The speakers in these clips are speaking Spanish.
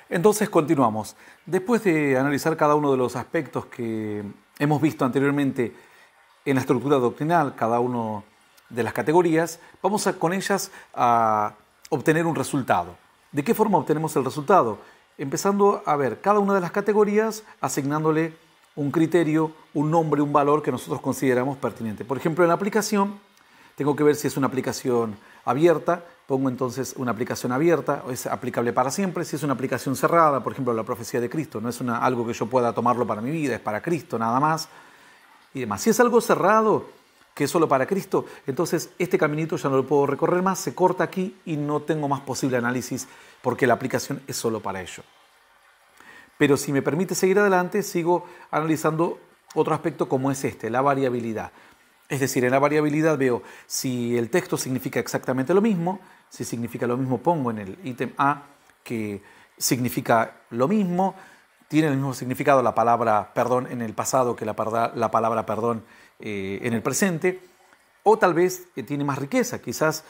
Entonces continuamos. Después de analizar cada uno de los aspectos que hemos visto anteriormente en la estructura doctrinal, cada una de las categorías, vamos con ellas a obtener un resultado. ¿De qué forma obtenemos el resultado? Empezando a ver cada una de las categorías, asignándole un criterio, un nombre, un valor que nosotros consideramos pertinente. Por ejemplo, en la aplicación, tengo que ver si es una aplicación abierta, pongo entonces una aplicación abierta, es aplicable para siempre. Si es una aplicación cerrada, por ejemplo, la profecía de Cristo, no es algo que yo pueda tomarlo para mi vida, es para Cristo nada más y demás. Si es algo cerrado, que es solo para Cristo, entonces este caminito ya no lo puedo recorrer más, se corta aquí y no tengo más posible análisis porque la aplicación es solo para ello. Pero si me permite seguir adelante, sigo analizando otro aspecto como es la variabilidad. Es decir, en la variabilidad veo si el texto significa exactamente lo mismo. Si significa lo mismo, pongo en el ítem A que significa lo mismo. Tiene el mismo significado la palabra perdón en el pasado que la palabra perdón en el presente. O tal vez tiene más riqueza. Quizás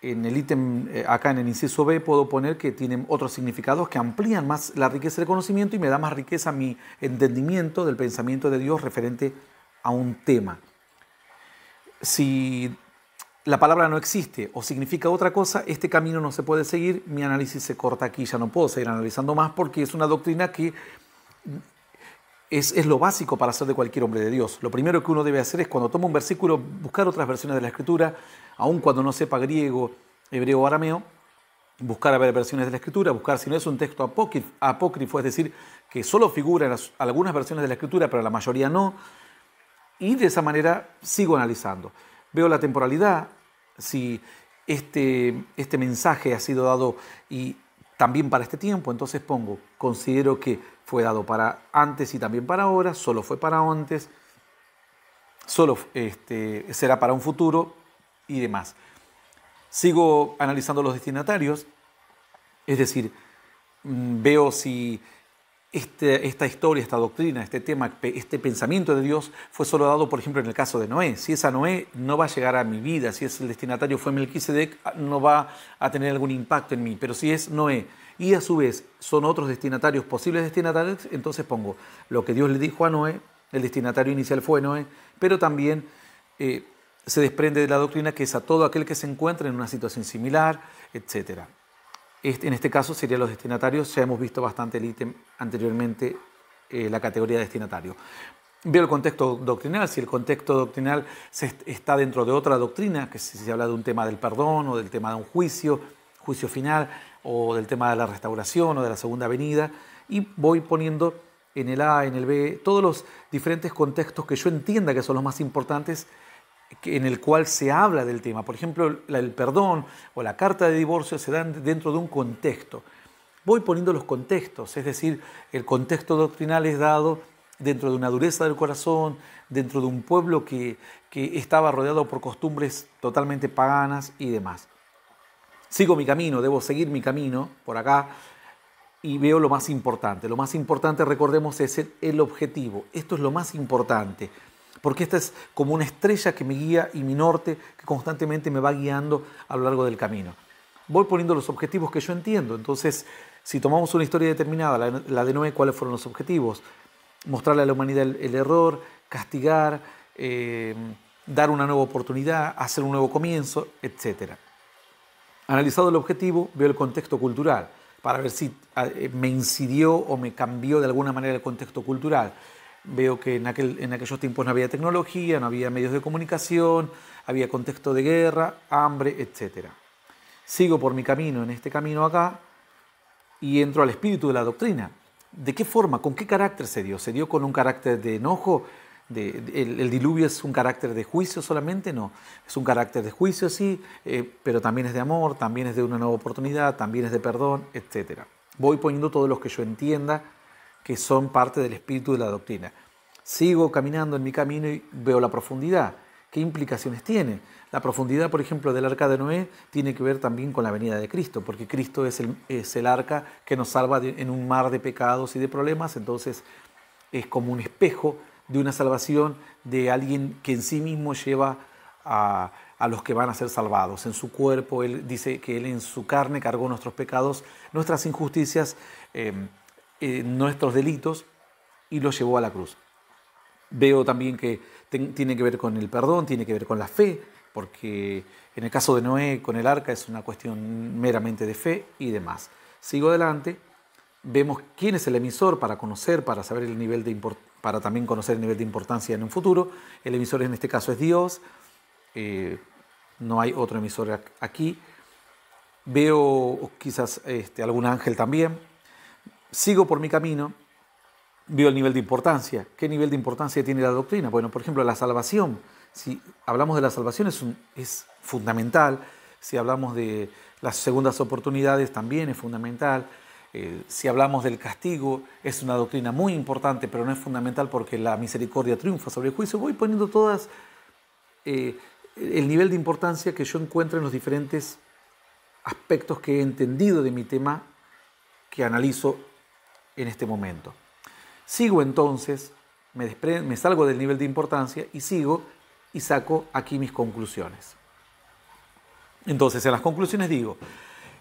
en el ítem, acá en el inciso B, puedo poner que tienen otros significados que amplían más la riqueza del conocimiento y me da más riqueza mi entendimiento del pensamiento de Dios referente a un tema. Si la palabra no existe o significa otra cosa, este camino no se puede seguir, mi análisis se corta aquí, ya no puedo seguir analizando más porque es una doctrina que es lo básico para hacer de cualquier hombre de Dios. Lo primero que uno debe hacer es cuando toma un versículo, buscar otras versiones de la Escritura, aun cuando no sepa griego, hebreo o arameo, buscar a ver versiones de la Escritura, buscar si no es un texto apócrifo, es decir, que solo figura en algunas versiones de la Escritura, pero la mayoría no. Y de esa manera sigo analizando. Veo la temporalidad, si este mensaje ha sido dado y también para este tiempo, entonces considero que fue dado para antes y también para ahora, solo fue para antes, solo será para un futuro y demás. Sigo analizando los destinatarios, es decir, veo si esta historia, esta doctrina, este tema, este pensamiento de Dios fue solo dado, por ejemplo, en el caso de Noé. Si esa Noé no va a llegar a mi vida, si el destinatario fue Melquisedec, no va a tener algún impacto en mí. Pero si es Noé y a su vez son otros destinatarios, posibles destinatarios, entonces pongo lo que Dios le dijo a Noé, el destinatario inicial fue Noé, pero también se desprende de la doctrina que es a todo aquel que se encuentra en una situación similar, etcétera. En este caso serían los destinatarios. Ya hemos visto bastante el ítem anteriormente, la categoría de destinatario. Veo el contexto doctrinal. Si el contexto doctrinal está dentro de otra doctrina, que si se habla de un tema del perdón o del tema de un juicio final, o del tema de la restauración o de la segunda venida, y voy poniendo en el A, en el B, todos los diferentes contextos que yo entienda que son los más importantes en el cual se habla del tema. Por ejemplo, el perdón o la carta de divorcio se dan dentro de un contexto. Voy poniendo los contextos, es decir, el contexto doctrinal es dado dentro de una dureza del corazón, dentro de un pueblo que estaba rodeado por costumbres totalmente paganas y demás. Sigo mi camino, debo seguir mi camino por acá y veo lo más importante. Lo más importante, recordemos, es el objetivo. Esto es lo más importante. Porque esta es como una estrella que me guía y mi norte que constantemente me va guiando a lo largo del camino. Voy poniendo los objetivos que yo entiendo. Entonces, si tomamos una historia determinada, la de Noé, ¿cuáles fueron los objetivos? Mostrarle a la humanidad el error, castigar, dar una nueva oportunidad, hacer un nuevo comienzo, etc. Analizado el objetivo, veo el contexto cultural para ver si me incidió o me cambió de alguna manera el contexto cultural. Veo que en aquellos tiempos no había tecnología, no había medios de comunicación, había contexto de guerra, hambre, etc. Sigo por mi camino, en este camino acá, y entro al espíritu de la doctrina. ¿De qué forma? ¿Con qué carácter se dio? ¿Se dio con un carácter de enojo? ¿El diluvio es un carácter de juicio solamente? No, es un carácter de juicio, sí, pero también es de amor, también es de una nueva oportunidad, también es de perdón, etc. Voy poniendo todos los que yo entienda que son parte del espíritu de la doctrina. Sigo caminando en mi camino y veo la profundidad. ¿Qué implicaciones tiene? La profundidad, por ejemplo, del arca de Noé tiene que ver también con la venida de Cristo, porque Cristo es el arca que nos salva en un mar de pecados y de problemas, entonces es como un espejo de una salvación de alguien que en sí mismo lleva a los que van a ser salvados. En su cuerpo, Él dice que Él en su carne cargó nuestros pecados, nuestras injusticias, nuestros delitos y los llevó a la cruz. Veo también que tiene que ver con el perdón, tiene que ver con la fe, porque en el caso de Noé con el arca es una cuestión meramente de fe y demás. Sigo adelante, vemos quién es el emisor para conocer, para saber el nivel para también conocer el nivel de importancia en un futuro. El emisor en este caso es Dios, no hay otro emisor aquí. Veo quizás algún ángel también. Sigo por mi camino. Veo el nivel de importancia. ¿Qué nivel de importancia tiene la doctrina? Bueno, por ejemplo, la salvación. Si hablamos de la salvación es fundamental. Si hablamos de las segundas oportunidades también es fundamental. Si hablamos del castigo es una doctrina muy importante, pero no es fundamental porque la misericordia triunfa sobre el juicio. Voy poniendo todas el nivel de importancia que yo encuentro en los diferentes aspectos que he entendido de mi tema que analizo en este momento. Sigo entonces, me salgo del nivel de importancia y sigo y saco aquí mis conclusiones. Entonces, en las conclusiones digo,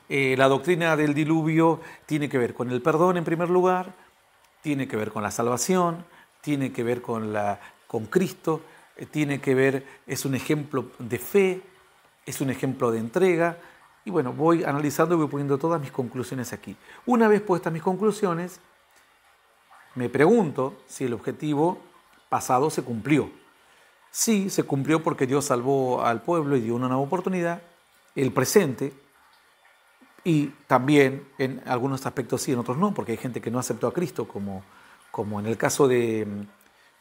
la doctrina del diluvio tiene que ver con el perdón en primer lugar, tiene que ver con la salvación, tiene que ver con Cristo, tiene que ver, es un ejemplo de fe, es un ejemplo de entrega. Y bueno, voy analizando y voy poniendo todas mis conclusiones aquí. Una vez puestas mis conclusiones, me pregunto si el objetivo pasado se cumplió. Sí, se cumplió porque Dios salvó al pueblo y dio una nueva oportunidad. El presente, y también en algunos aspectos sí, en otros no, porque hay gente que no aceptó a Cristo, como en el caso de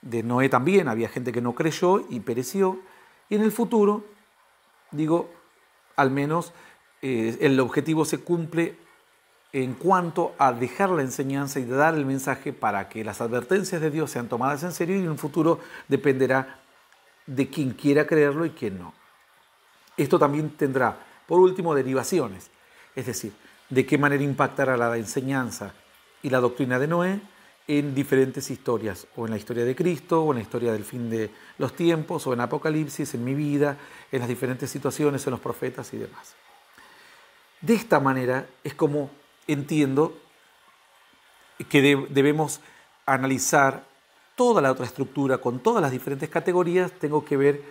Noé también, había gente que no creyó y pereció. Y en el futuro, digo, al menos el objetivo se cumple en cuanto a dejar la enseñanza y dar el mensaje para que las advertencias de Dios sean tomadas en serio, y en un futuro dependerá de quien quiera creerlo y quien no. Esto también tendrá, por último, derivaciones, es decir, de qué manera impactará la enseñanza y la doctrina de Noé en diferentes historias, o en la historia de Cristo, o en la historia del fin de los tiempos, o en Apocalipsis, en mi vida, en las diferentes situaciones, en los profetas y demás. De esta manera es como entiendo que debemos analizar toda la otra estructura con todas las diferentes categorías. Tengo que ver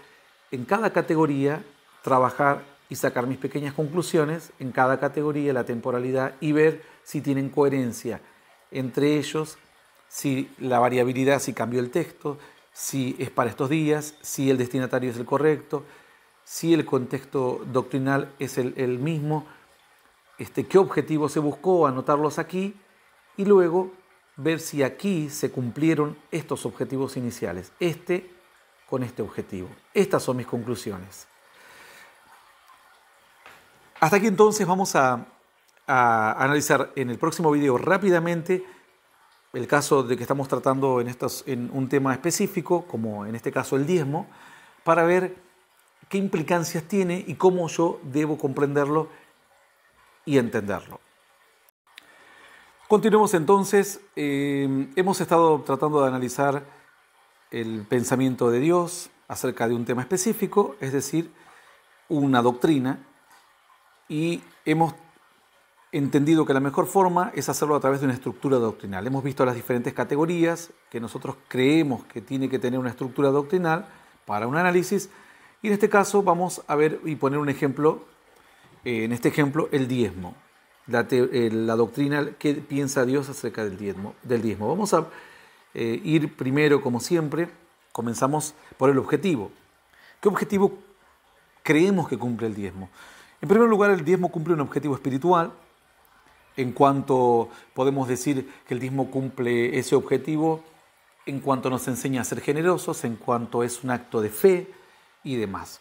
en cada categoría, trabajar y sacar mis pequeñas conclusiones en cada categoría, la temporalidad, y ver si tienen coherencia entre ellos, si la variabilidad, si cambió el texto, si es para estos días, si el destinatario es el correcto, si el contexto doctrinal es el mismo, qué objetivo se buscó, anotarlos aquí, y luego ver si aquí se cumplieron estos objetivos iniciales, con este objetivo. Estas son mis conclusiones. Hasta aquí entonces vamos a analizar en el próximo video rápidamente el caso de que estamos tratando en un tema específico, como en este caso el diezmo, para ver qué implicancias tiene y cómo yo debo comprenderlo y entenderlo. Continuemos entonces. Hemos estado tratando de analizar el pensamiento de Dios acerca de un tema específico, es decir, una doctrina, y hemos entendido que la mejor forma es hacerlo a través de una estructura doctrinal. Hemos visto las diferentes categorías que nosotros creemos que tiene que tener una estructura doctrinal para un análisis, y en este caso vamos a ver y poner un ejemplo. En este ejemplo, el diezmo, la doctrina que piensa Dios acerca del diezmo. Vamos a ir primero, como siempre, comenzamos por el objetivo. ¿Qué objetivo creemos que cumple el diezmo? En primer lugar, el diezmo cumple un objetivo espiritual, en cuanto podemos decir que el diezmo cumple ese objetivo en cuanto nos enseña a ser generosos, en cuanto es un acto de fe y demás,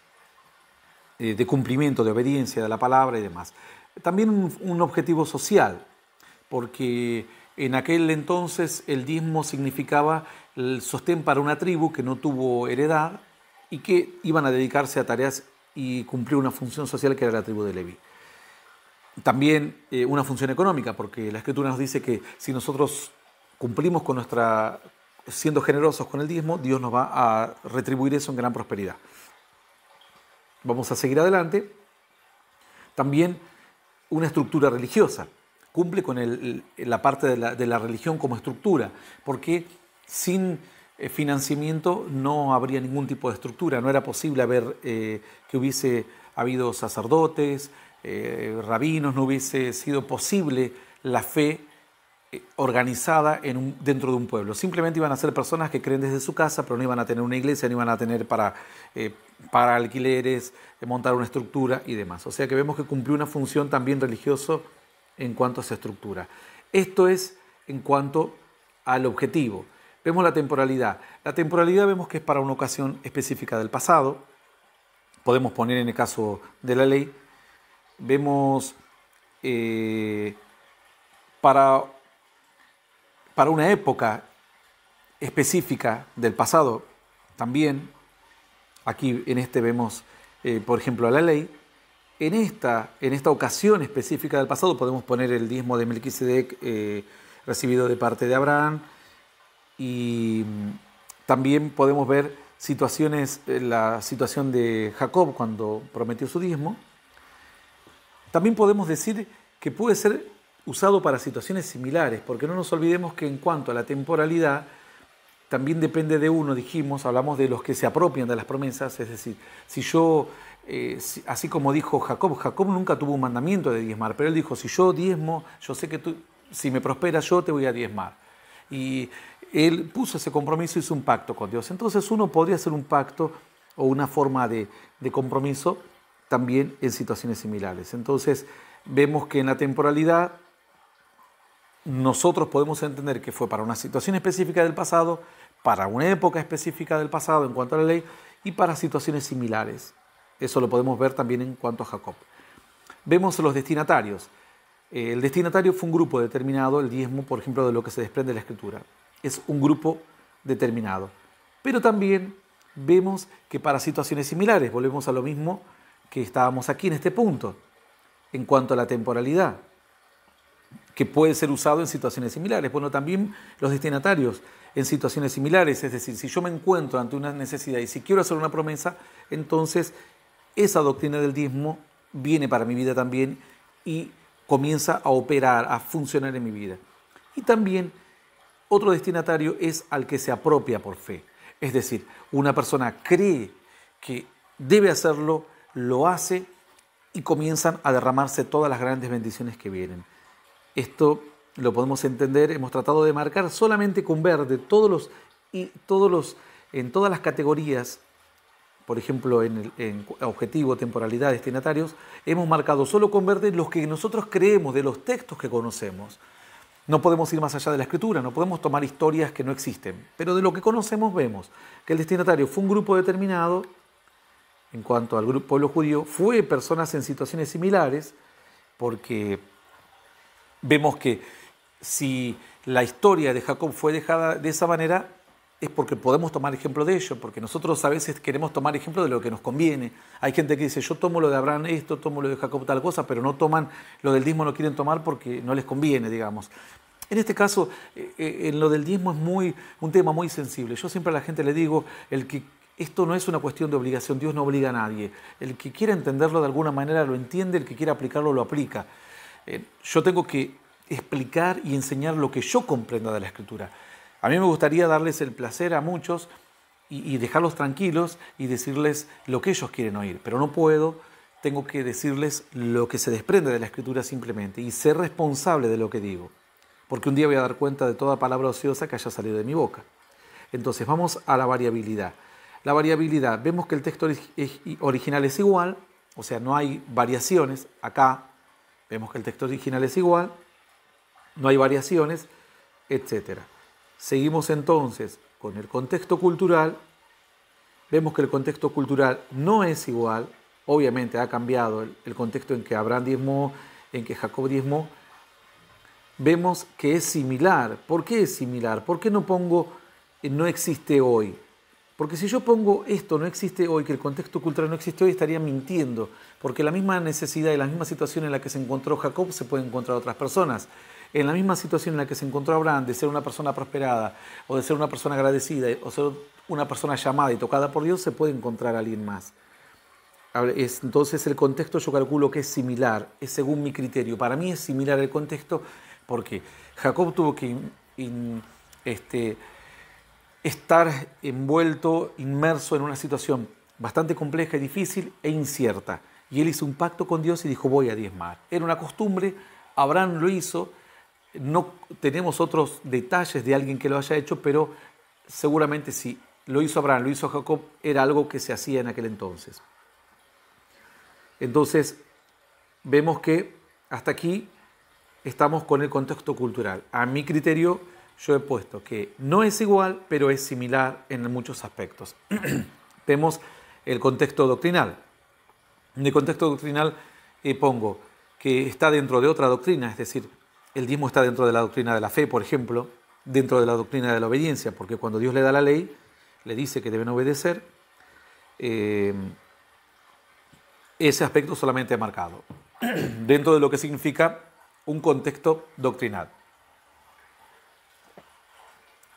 de cumplimiento, de obediencia de la palabra y demás. También un objetivo social, porque en aquel entonces el diezmo significaba el sostén para una tribu que no tuvo heredad y que iban a dedicarse a tareas y cumplir una función social que era la tribu de Leví. También una función económica, porque la Escritura nos dice que si nosotros cumplimos con nuestra siendo generosos con el diezmo, Dios nos va a retribuir eso en gran prosperidad. Vamos a seguir adelante. También una estructura religiosa. Cumple con la parte de la religión como estructura, porque sin financiamiento no habría ningún tipo de estructura. No era posible que hubiese habido sacerdotes, rabinos, no hubiese sido posible la fe organizada dentro de un pueblo. Simplemente iban a ser personas que creen desde su casa, pero no iban a tener una iglesia, no iban a tener para alquileres, montar una estructura y demás. O sea que vemos que cumplió una función también religiosa en cuanto a esa estructura. Esto es en cuanto al objetivo. Vemos la temporalidad. La temporalidad vemos que es para una ocasión específica del pasado. Podemos poner en el caso de la ley. Vemos para una época específica del pasado también. Aquí en este vemos, por ejemplo, a la ley. En esta ocasión específica del pasado podemos poner el diezmo de Melquisedec recibido de parte de Abraham, y también podemos ver la situación de Jacob cuando prometió su diezmo. También podemos decir que puede ser usado para situaciones similares, porque no nos olvidemos que en cuanto a la temporalidad, también depende de uno, hablamos de los que se apropian de las promesas, es decir, si yo, así como dijo Jacob nunca tuvo un mandamiento de diezmar, pero él dijo, si yo diezmo, yo sé que tú, si me prosperas yo te voy a diezmar. Y él puso ese compromiso, hizo un pacto con Dios. Entonces uno podría hacer un pacto o una forma de compromiso también en situaciones similares. Entonces vemos que en la temporalidad nosotros podemos entender que fue para una situación específica del pasado, para una época específica del pasado en cuanto a la ley y para situaciones similares. Eso lo podemos ver también en cuanto a Jacob. Vemos los destinatarios. El destinatario fue un grupo determinado, el diezmo, por ejemplo, de lo que se desprende de la Escritura. Es un grupo determinado. Pero también vemos que para situaciones similares, volvemos a lo mismo que estábamos aquí en este punto, en cuanto a la temporalidad, que puede ser usado en situaciones similares. Bueno, también los destinatarios en situaciones similares, es decir, si yo me encuentro ante una necesidad y si quiero hacer una promesa, entonces esa doctrina del diezmo viene para mi vida también y comienza a operar, a funcionar en mi vida. Y también otro destinatario es al que se apropia por fe. Es decir, una persona cree que debe hacerlo, lo hace y comienzan a derramarse todas las grandes bendiciones que vienen. Esto lo podemos entender, hemos tratado de marcar solamente con verde en todas las categorías, por ejemplo en objetivo, temporalidad, destinatarios, hemos marcado solo con verde los que nosotros creemos de los textos que conocemos. No podemos ir más allá de la Escritura, no podemos tomar historias que no existen, pero de lo que conocemos vemos que el destinatario fue un grupo determinado. En cuanto al pueblo judío, fue personas en situaciones similares, porque vemos que si la historia de Jacob fue dejada de esa manera, es porque podemos tomar ejemplo de ello, porque nosotros a veces queremos tomar ejemplo de lo que nos conviene. Hay gente que dice, yo tomo lo de Abraham esto, tomo lo de Jacob tal cosa, pero no toman lo del diezmo, no quieren tomar porque no les conviene, digamos. En este caso, en lo del diezmo es un tema muy sensible. Yo siempre a la gente le digo, esto no es una cuestión de obligación, Dios no obliga a nadie. El que quiera entenderlo de alguna manera lo entiende, el que quiera aplicarlo lo aplica. Yo tengo que explicar y enseñar lo que yo comprenda de la Escritura. A mí me gustaría darles el placer a muchos y dejarlos tranquilos y decirles lo que ellos quieren oír, pero no puedo, tengo que decirles lo que se desprende de la Escritura simplemente y ser responsable de lo que digo, porque un día voy a dar cuenta de toda palabra ociosa que haya salido de mi boca. Entonces vamos a la variabilidad. La variabilidad, vemos que el texto original es igual, o sea, no hay variaciones. Acá vemos que el texto original es igual, no hay variaciones, etc. Seguimos entonces con el contexto cultural. Vemos que el contexto cultural no es igual, obviamente ha cambiado el contexto en que Abraham diezmó, en que Jacob diezmó. Vemos que es similar. ¿Por qué es similar? ¿Por qué no pongo no existe hoy? Porque si yo pongo esto no existe hoy, que el contexto cultural no existe hoy, estaría mintiendo, porque la misma necesidad y la misma situación en la que se encontró Jacob se puede encontrar otras personas. en la misma situación en la que se encontró Abraham, de ser una persona prosperada, o de ser una persona agradecida, o ser una persona llamada y tocada por Dios, se puede encontrar a alguien más. Entonces el contexto yo calculo que es similar, es según mi criterio. Para mí es similar el contexto porque Jacob tuvo que estar envuelto, inmerso en una situación bastante compleja y difícil e incierta. Y él hizo un pacto con Dios y dijo, voy a diezmar. Era una costumbre, Abraham lo hizo, no tenemos otros detalles de alguien que lo haya hecho, pero seguramente si lo hizo Abraham, lo hizo Jacob, era algo que se hacía en aquel entonces. Entonces, vemos que hasta aquí estamos con el contexto cultural. A mi criterio, yo he puesto que no es igual, pero es similar en muchos aspectos. Vemos el contexto doctrinal. En el contexto doctrinal pongo que está dentro de otra doctrina, es decir, el diezmo está dentro de la doctrina de la fe, por ejemplo, dentro de la doctrina de la obediencia, porque cuando Dios le da la ley, le dice que deben obedecer, ese aspecto solamente marcado, dentro de lo que significa un contexto doctrinal.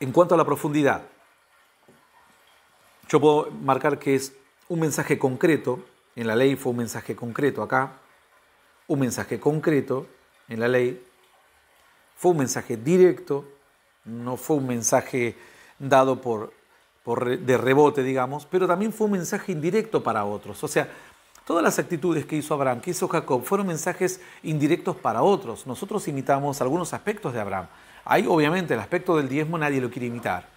En cuanto a la profundidad, yo puedo marcar que es un mensaje concreto, en la ley fue un mensaje concreto acá, un mensaje concreto en la ley, fue un mensaje directo, no fue un mensaje dado de rebote, digamos, pero también fue un mensaje indirecto para otros. O sea, todas las actitudes que hizo Abraham, que hizo Jacob, fueron mensajes indirectos para otros. Nosotros imitamos algunos aspectos de Abraham. Ahí, obviamente, el aspecto del diezmo nadie lo quiere imitar,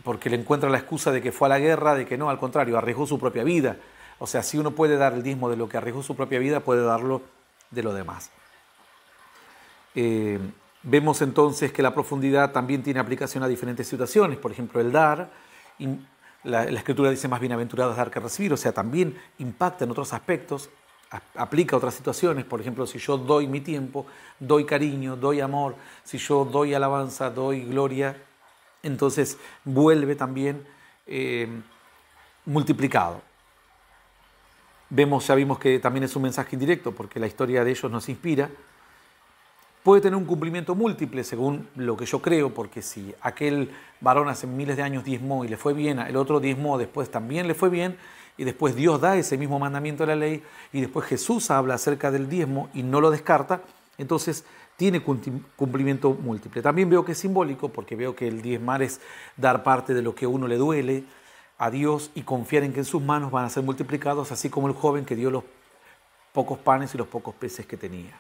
porque le encuentra la excusa de que fue a la guerra, de que no, al contrario, arriesgó su propia vida. O sea, si uno puede dar el diezmo de lo que arriesgó su propia vida, puede darlo de lo demás. Vemos entonces que la profundidad también tiene aplicación a diferentes situaciones. Por ejemplo, el dar, la Escritura dice más bienaventurado es dar que recibir, o sea, también impacta en otros aspectos, aplica a otras situaciones. Por ejemplo, si yo doy mi tiempo, doy cariño, doy amor, si yo doy alabanza, doy gloria, entonces vuelve también multiplicado. Ya vimos que también es un mensaje indirecto, porque la historia de ellos nos inspira. Puede tener un cumplimiento múltiple, según lo que yo creo, porque si aquel varón hace miles de años diezmó y le fue bien, el otro diezmó, después también le fue bien, y después Dios da ese mismo mandamiento de la ley, y después Jesús habla acerca del diezmo y no lo descarta, entonces tiene cumplimiento múltiple. También veo que es simbólico, porque veo que el diezmar es dar parte de lo que a uno le duele a Dios y confiar en que en sus manos van a ser multiplicados, así como el joven que dio los pocos panes y los pocos peces que tenía.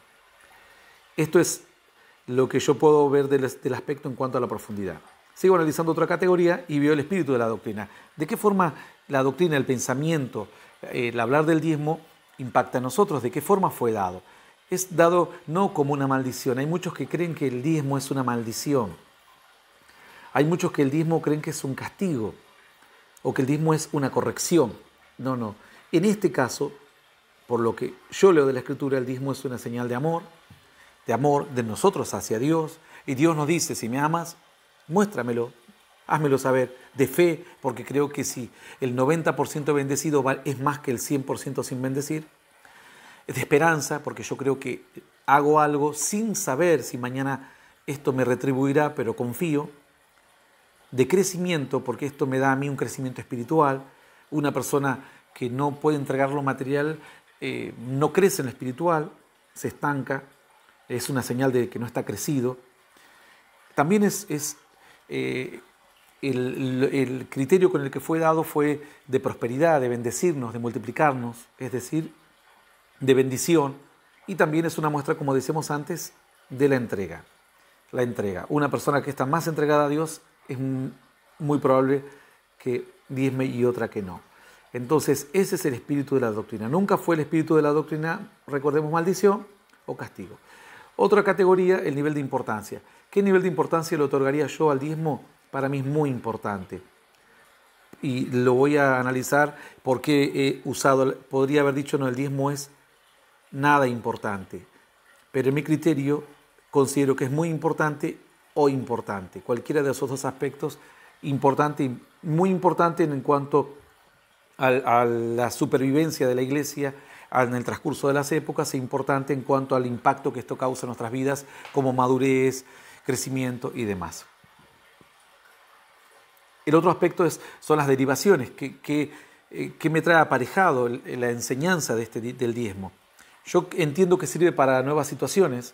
Esto es lo que yo puedo ver del aspecto en cuanto a la profundidad. Sigo analizando otra categoría y veo el espíritu de la doctrina. ¿De qué forma la doctrina, el pensamiento, el hablar del diezmo impacta en nosotros? ¿De qué forma fue dado? Es dado no como una maldición. Hay muchos que creen que el diezmo es una maldición. Hay muchos que el diezmo creen que es un castigo o que el diezmo es una corrección. No. En este caso, por lo que yo leo de la Escritura, el diezmo es una señal de amor de nosotros hacia Dios. Y Dios nos dice, si me amas, muéstramelo, házmelo saber, de fe, porque creo que si el 90% bendecido es más que el 100% sin bendecir. De esperanza, porque yo creo que hago algo sin saber si mañana esto me retribuirá, pero confío. De crecimiento, porque esto me da a mí un crecimiento espiritual. Una persona que no puede entregar lo material no crece en lo espiritual, se estanca. Es una señal de que no está crecido. También el criterio con el que fue dado fue de prosperidad, de bendecirnos, de multiplicarnos, es decir, de bendición. Y también es una muestra, como decíamos antes, de la entrega. La entrega. Una persona que está más entregada a Dios es muy probable que diezme y otra que no. Entonces, ese es el espíritu de la doctrina. Nunca fue el espíritu de la doctrina, recordemos, maldición o castigo. Otra categoría, el nivel de importancia. ¿Qué nivel de importancia le otorgaría yo al diezmo? Para mí es muy importante. Y lo voy a analizar porque podría haber dicho, no, el diezmo es nada importante. Pero en mi criterio considero que es muy importante o importante. Cualquiera de esos dos aspectos, importante y muy importante en cuanto a la supervivencia de la iglesia, en el transcurso de las épocas e importante en cuanto al impacto que esto causa en nuestras vidas, como madurez, crecimiento y demás. El otro aspecto son las derivaciones, que me trae aparejado la enseñanza del diezmo. Yo entiendo que sirve para nuevas situaciones.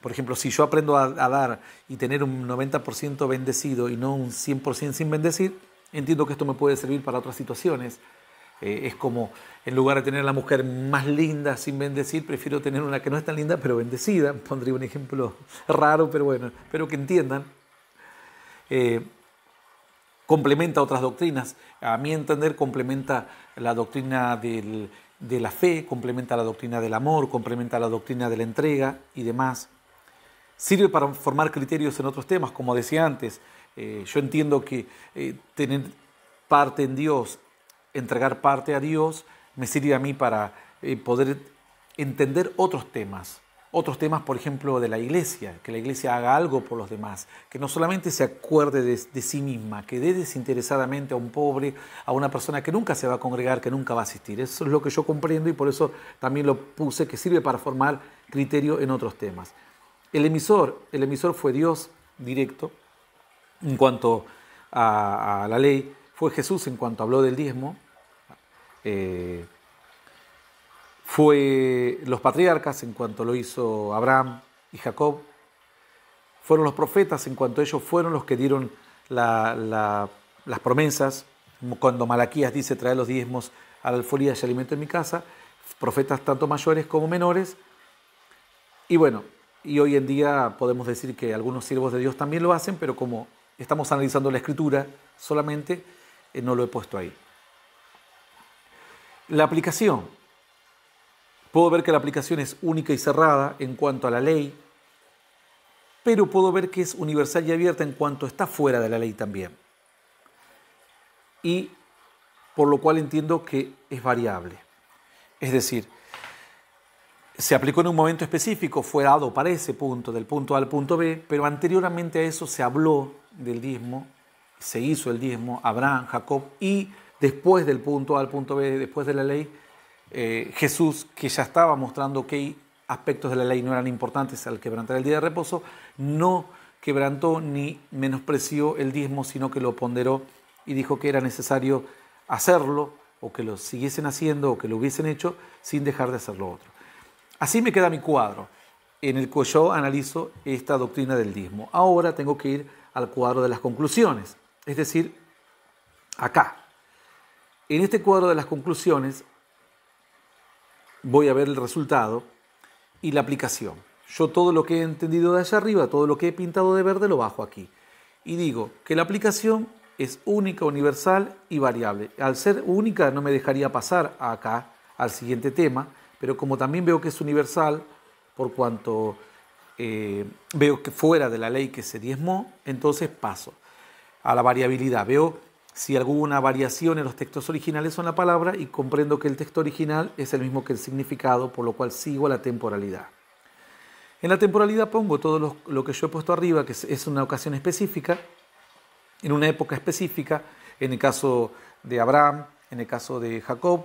Por ejemplo, si yo aprendo a dar y tener un 90% bendecido y no un 100% sin bendecir, entiendo que esto me puede servir para otras situaciones. Es como, en lugar de tener a la mujer más linda sin bendecir, prefiero tener una que no es tan linda pero bendecida. Pondría un ejemplo raro, pero bueno, espero que entiendan. Complementa otras doctrinas. A mi entender, complementa la doctrina de la fe, complementa la doctrina del amor, complementa la doctrina de la entrega y demás. Sirve para formar criterios en otros temas, como decía antes. Yo entiendo que tener parte en Dios, entregar parte a Dios, me sirve a mí para poder entender otros temas. Otros temas, por ejemplo, de la iglesia, que la iglesia haga algo por los demás, que no solamente se acuerde de sí misma, que dé desinteresadamente a un pobre, a una persona que nunca se va a congregar, que nunca va a asistir. Eso es lo que yo comprendo y por eso también lo puse, que sirve para formar criterio en otros temas. El emisor fue Dios directo en cuanto a la ley, fue Jesús en cuanto habló del diezmo, fue los patriarcas en cuanto lo hizo Abraham y Jacob, fueron los profetas en cuanto ellos fueron los que dieron las promesas, cuando Malaquías dice traer los diezmos a la alfolía y alimento en mi casa, profetas tanto mayores como menores, y bueno, y hoy en día podemos decir que algunos siervos de Dios también lo hacen, pero como estamos analizando la Escritura solamente, no lo he puesto ahí. La aplicación. Puedo ver que la aplicación es única y cerrada en cuanto a la ley, pero puedo ver que es universal y abierta en cuanto está fuera de la ley también. Y por lo cual entiendo que es variable. Es decir, se aplicó en un momento específico, fue dado para ese punto, del punto A al punto B, pero anteriormente a eso se habló del diezmo, se hizo el diezmo, Abraham, Jacob, y después del punto A al punto B, después de la ley, Jesús, que ya estaba mostrando que aspectos de la ley no eran importantes al quebrantar el día de reposo, no quebrantó ni menospreció el diezmo, sino que lo ponderó y dijo que era necesario hacerlo, o que lo siguiesen haciendo, o que lo hubiesen hecho, sin dejar de hacer lo otro. Así me queda mi cuadro, en el que yo analizo esta doctrina del diezmo. Ahora tengo que ir al cuadro de las conclusiones, es decir, acá. En este cuadro de las conclusiones voy a ver el resultado y la aplicación. Yo todo lo que he entendido de allá arriba, todo lo que he pintado de verde, lo bajo aquí. Y digo que la aplicación es única, universal y variable. Al ser única no me dejaría pasar acá al siguiente tema, pero como también veo que es universal, por cuanto veo que fuera de la ley que se diezmó, entonces paso a la variabilidad. Veo si alguna variación en los textos originales son la palabra y comprendo que el texto original es el mismo que el significado, por lo cual sigo la temporalidad. En la temporalidad pongo todo lo que yo he puesto arriba, que es una ocasión específica, en una época específica, en el caso de Abraham, en el caso de Jacob,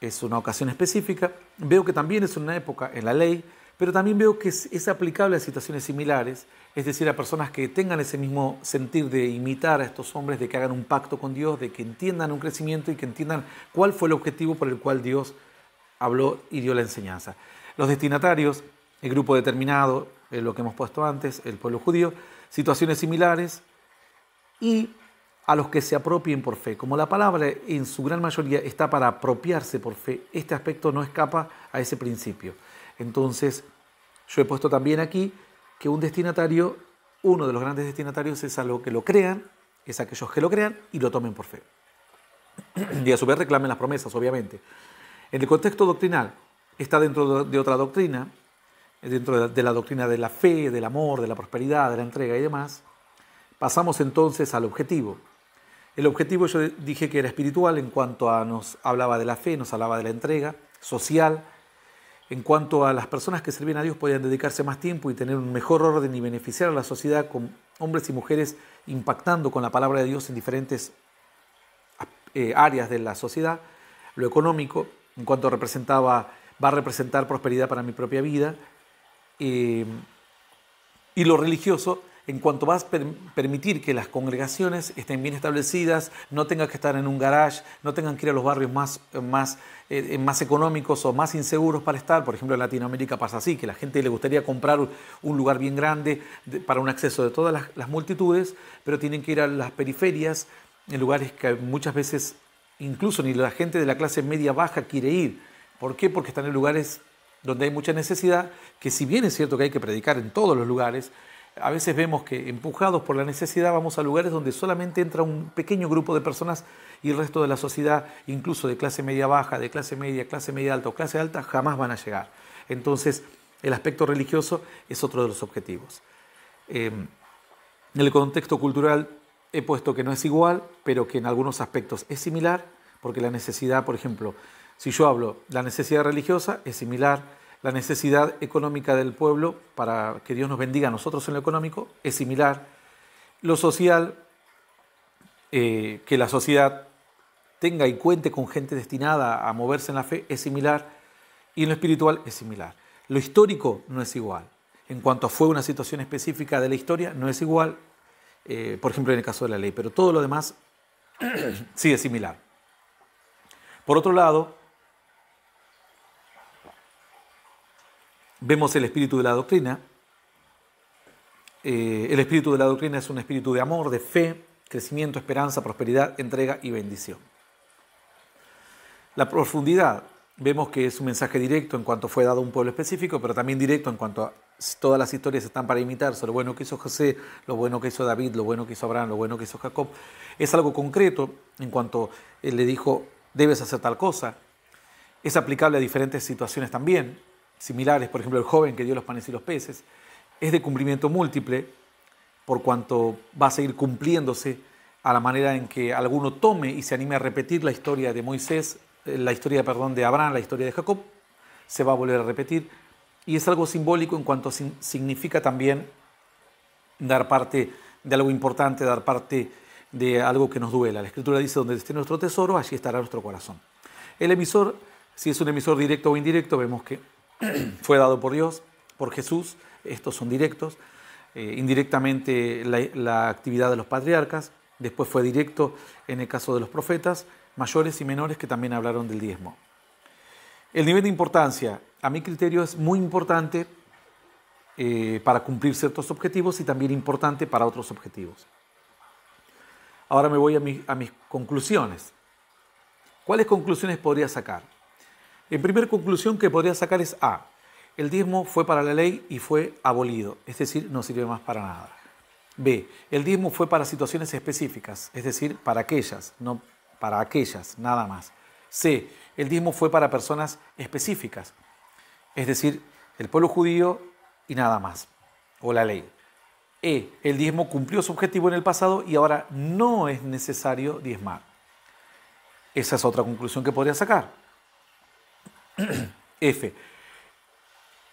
es una ocasión específica. Veo que también es una época en la ley, pero también veo que es aplicable a situaciones similares, es decir, a personas que tengan ese mismo sentir de imitar a estos hombres, de que hagan un pacto con Dios, de que entiendan un crecimiento y que entiendan cuál fue el objetivo por el cual Dios habló y dio la enseñanza. Los destinatarios, el grupo determinado, lo que hemos puesto antes, el pueblo judío, situaciones similares, y a los que se apropien por fe. Como la palabra en su gran mayoría está para apropiarse por fe, este aspecto no escapa a ese principio. Entonces, yo he puesto también aquí que un destinatario, uno de los grandes destinatarios es a los que lo crean, es a aquellos que lo crean y lo tomen por fe. Y a su vez reclamen las promesas, obviamente. En el contexto doctrinal, está dentro de otra doctrina, dentro de la doctrina de la fe, del amor, de la prosperidad, de la entrega y demás. Pasamos entonces al objetivo. El objetivo yo dije que era espiritual en cuanto a nos hablaba de la fe, nos hablaba de la entrega, social. En cuanto a las personas que servían a Dios podían dedicarse más tiempo y tener un mejor orden y beneficiar a la sociedad con hombres y mujeres impactando con la palabra de Dios en diferentes áreas de la sociedad. Lo económico, en cuanto va a representar prosperidad para mi propia vida. Y lo religioso, en cuanto vas a permitir que las congregaciones estén bien establecidas, no tengan que estar en un garage, no tengan que ir a los barrios más económicos o más inseguros para estar. Por ejemplo, en Latinoamérica pasa así, que a la gente le gustaría comprar un lugar bien grande para un acceso de todas las multitudes, pero tienen que ir a las periferias, en lugares que muchas veces incluso ni la gente de la clase media baja quiere ir. ¿Por qué? Porque están en lugares donde hay mucha necesidad, que si bien es cierto que hay que predicar en todos los lugares, a veces vemos que empujados por la necesidad vamos a lugares donde solamente entra un pequeño grupo de personas y el resto de la sociedad, incluso de clase media baja, de clase media alta o clase alta, jamás van a llegar. Entonces, el aspecto religioso es otro de los objetivos. En el contexto cultural he puesto que no es igual, pero que en algunos aspectos es similar, porque la necesidad, por ejemplo, si yo hablo, la necesidad religiosa es similar, la necesidad económica del pueblo para que Dios nos bendiga a nosotros en lo económico es similar. Lo social, que la sociedad tenga y cuente con gente destinada a moverse en la fe es similar, y en lo espiritual es similar. Lo histórico no es igual. En cuanto fue una situación específica de la historia, no es igual, por ejemplo en el caso de la ley, pero todo lo demás sí es similar. Por otro lado, vemos el espíritu de la doctrina. El espíritu de la doctrina es un espíritu de amor, de fe, crecimiento, esperanza, prosperidad, entrega y bendición. La profundidad, vemos que es un mensaje directo en cuanto fue dado a un pueblo específico, pero también directo en cuanto a todas las historias están para imitarse, lo bueno que hizo José, lo bueno que hizo David, lo bueno que hizo Abraham, lo bueno que hizo Jacob. Es algo concreto en cuanto él le dijo, debes hacer tal cosa. Es aplicable a diferentes situaciones también, similares, por ejemplo, el joven que dio los panes y los peces. Es de cumplimiento múltiple, por cuanto va a seguir cumpliéndose a la manera en que alguno tome y se anime a repetir la historia de Moisés, la historia, de Abraham, la historia de Jacob, se va a volver a repetir. Y es algo simbólico en cuanto significa también dar parte de algo importante, dar parte de algo que nos duela. La Escritura dice, donde esté nuestro tesoro, allí estará nuestro corazón. El emisor, si es un emisor directo o indirecto, vemos que fue dado por Dios, por Jesús, estos son directos. Indirectamente la actividad de los patriarcas, después fue directo en el caso de los profetas, mayores y menores que también hablaron del diezmo. El nivel de importancia, a mi criterio, es muy importante para cumplir ciertos objetivos y también importante para otros objetivos. Ahora me voy a mis conclusiones. ¿Cuáles conclusiones podría sacar? En primera conclusión que podría sacar es A. El diezmo fue para la ley y fue abolido, es decir, no sirve más para nada. B. El diezmo fue para situaciones específicas, es decir, para aquellas, no para aquellas, nada más. C. El diezmo fue para personas específicas, es decir, el pueblo judío y nada más, o la ley. E. El diezmo cumplió su objetivo en el pasado y ahora no es necesario diezmar. Esa es otra conclusión que podría sacar. F.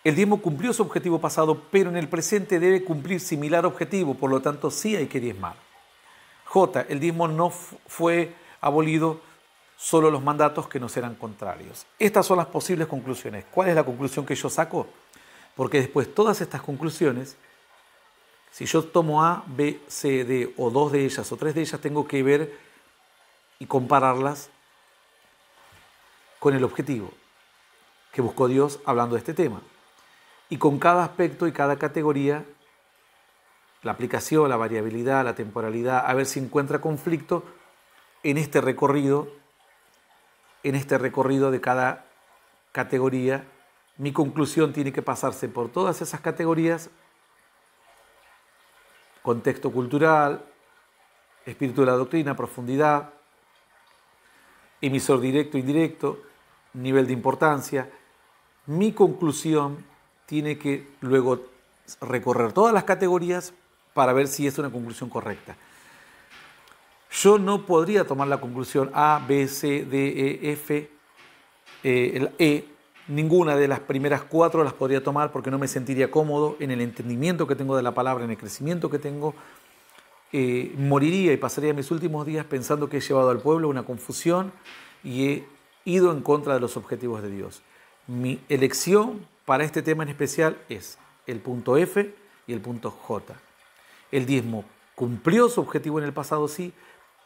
El diezmo cumplió su objetivo pasado, pero en el presente debe cumplir similar objetivo, por lo tanto sí hay que diezmar. J. El diezmo no fue abolido, solo los mandatos que nos eran contrarios. Estas son las posibles conclusiones. ¿Cuál es la conclusión que yo saco? Porque después todas estas conclusiones, si yo tomo A, B, C, D o dos de ellas o tres de ellas, tengo que ver y compararlas con el objetivo que buscó Dios hablando de este tema. Y con cada aspecto y cada categoría, la aplicación, la variabilidad, la temporalidad, a ver si encuentra conflicto en este recorrido de cada categoría. Mi conclusión tiene que pasarse por todas esas categorías: contexto cultural, espíritu de la doctrina, profundidad, emisor directo, indirecto, nivel de importancia. Mi conclusión tiene que luego recorrer todas las categorías para ver si es una conclusión correcta. Yo no podría tomar la conclusión A, B, C, D, E, F, el E. Ninguna de las primeras cuatro las podría tomar porque no me sentiría cómodo en el entendimiento que tengo de la palabra, en el crecimiento que tengo. Moriría y pasaría mis últimos días pensando que he llevado al pueblo una confusión y he ido en contra de los objetivos de Dios. Mi elección para este tema en especial es el punto F y el punto J. El diezmo cumplió su objetivo en el pasado, sí,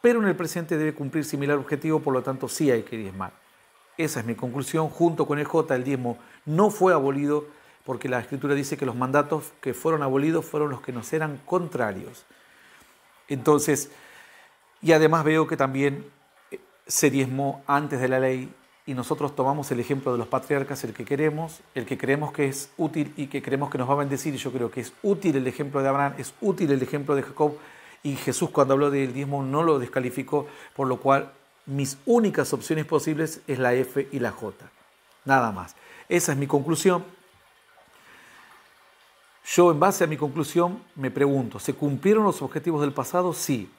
pero en el presente debe cumplir similar objetivo, por lo tanto sí hay que diezmar. Esa es mi conclusión. Junto con el J, el diezmo no fue abolido porque la Escritura dice que los mandatos que fueron abolidos fueron los que nos eran contrarios. Entonces, y además veo que también se diezmó antes de la ley y nosotros tomamos el ejemplo de los patriarcas, el que creemos que es útil y que creemos que nos va a bendecir. Y yo creo que es útil el ejemplo de Abraham, es útil el ejemplo de Jacob, y Jesús cuando habló del diezmo no lo descalificó, por lo cual mis únicas opciones posibles es la F y la J, nada más. Esa es mi conclusión. Yo, en base a mi conclusión, me pregunto, ¿se cumplieron los objetivos del pasado? Sí.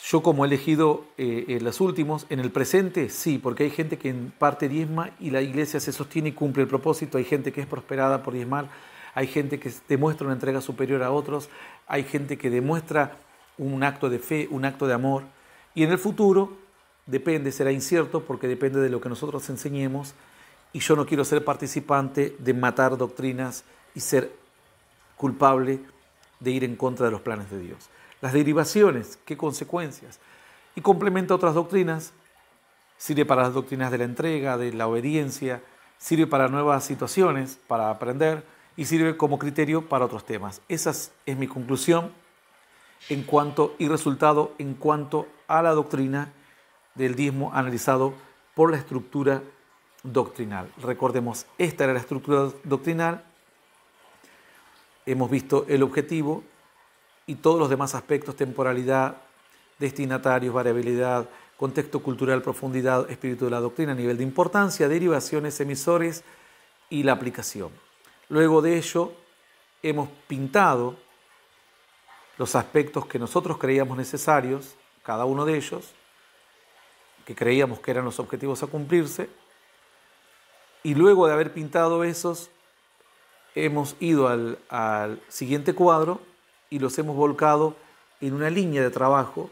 Yo, como he elegido los últimos, en el presente, sí, porque hay gente que en parte diezma y la iglesia se sostiene y cumple el propósito. Hay gente que es prosperada por diezmar, hay gente que demuestra una entrega superior a otros, hay gente que demuestra un acto de fe, un acto de amor. Y en el futuro, depende, será incierto, porque depende de lo que nosotros enseñemos, y yo no quiero ser participante de matar doctrinas y ser culpable de ir en contra de los planes de Dios. Las derivaciones, ¿qué consecuencias? Y complementa otras doctrinas, sirve para las doctrinas de la entrega, de la obediencia, sirve para nuevas situaciones, para aprender, y sirve como criterio para otros temas. Esa es mi conclusión y resultado en cuanto a la doctrina del diezmo analizado por la estructura doctrinal. Recordemos, esta era la estructura doctrinal, hemos visto el objetivo y todos los demás aspectos: temporalidad, destinatarios, variabilidad, contexto cultural, profundidad, espíritu de la doctrina, nivel de importancia, derivaciones, emisores y la aplicación. Luego de ello, hemos pintado los aspectos que nosotros creíamos necesarios, cada uno de ellos, que creíamos que eran los objetivos a cumplirse, y luego de haber pintado esos, hemos ido al siguiente cuadro y los hemos volcado en una línea de trabajo,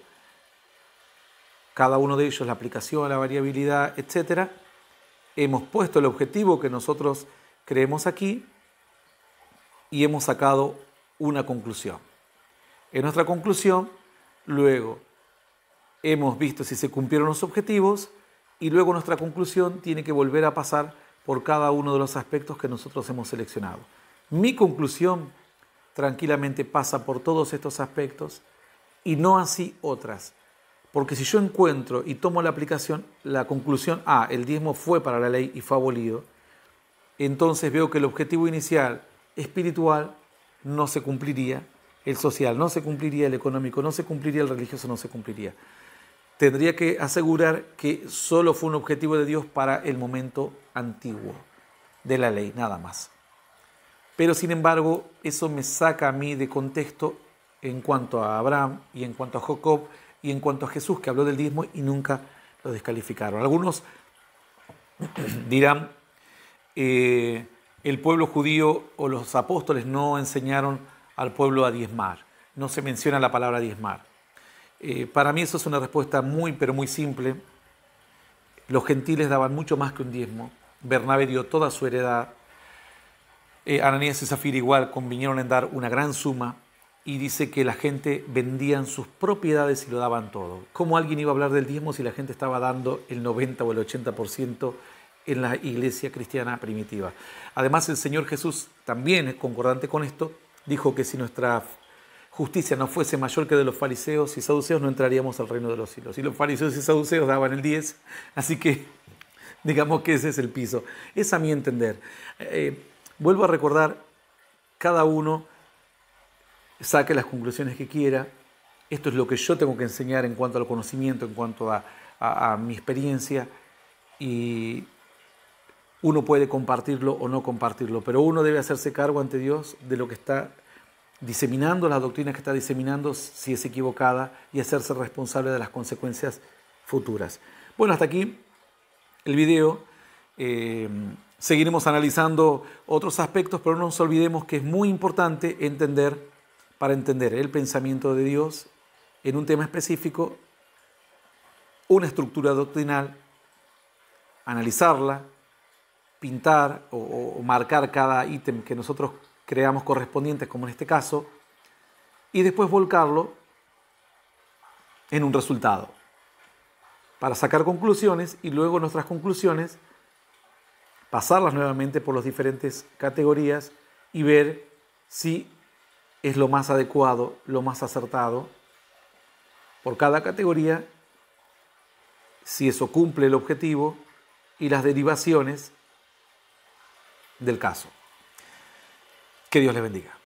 cada uno de ellos, la aplicación, la variabilidad, etc. Hemos puesto el objetivo que nosotros creemos aquí y hemos sacado una conclusión. En nuestra conclusión, luego hemos visto si se cumplieron los objetivos, y luego nuestra conclusión tiene que volver a pasar por cada uno de los aspectos que nosotros hemos seleccionado. Mi conclusión tranquilamente pasa por todos estos aspectos y no así otras. Porque si yo encuentro y tomo la aplicación, la conclusión, el diezmo fue para la ley y fue abolido, entonces veo que el objetivo inicial espiritual no se cumpliría, el social no se cumpliría, el económico no se cumpliría, el religioso no se cumpliría. Tendría que asegurar que solo fue un objetivo de Dios para el momento antiguo de la ley, nada más. Pero sin embargo, eso me saca a mí de contexto en cuanto a Abraham y en cuanto a Jacob y en cuanto a Jesús, que habló del diezmo y nunca lo descalificaron. Algunos dirán, el pueblo judío o los apóstoles no enseñaron al pueblo a diezmar. No se menciona la palabra diezmar. Para mí eso es una respuesta muy, pero muy simple. Los gentiles daban mucho más que un diezmo. Bernabé dio toda su heredad. Ananías y Zafira igual convinieron en dar una gran suma, y dice que la gente vendían sus propiedades y lo daban todo. ¿Cómo alguien iba a hablar del diezmo si la gente estaba dando el 90 o el 80% en la iglesia cristiana primitiva? Además, el Señor Jesús, también concordante con esto, dijo que si nuestra justicia no fuese mayor que de los fariseos y saduceos, no entraríamos al reino de los cielos. Y los fariseos y saduceos daban el 10, así que digamos que ese es el piso. Es a mi entender. Vuelvo a recordar, cada uno saque las conclusiones que quiera. Esto es lo que yo tengo que enseñar en cuanto al conocimiento, en cuanto a mi experiencia, y uno puede compartirlo o no compartirlo, pero uno debe hacerse cargo ante Dios de lo que está diseminando, las doctrinas que está diseminando, si es equivocada, y hacerse responsable de las consecuencias futuras. Bueno, hasta aquí el video. Seguiremos analizando otros aspectos, pero no nos olvidemos que es muy importante para entender el pensamiento de Dios en un tema específico, una estructura doctrinal analizarla, pintar o marcar cada ítem que nosotros creamos correspondientes, como en este caso, y después volcarlo en un resultado para sacar conclusiones y luego nuestras conclusiones pasarlas nuevamente por las diferentes categorías y ver si es lo más adecuado, lo más acertado por cada categoría, si eso cumple el objetivo y las derivaciones del caso. Que Dios les bendiga.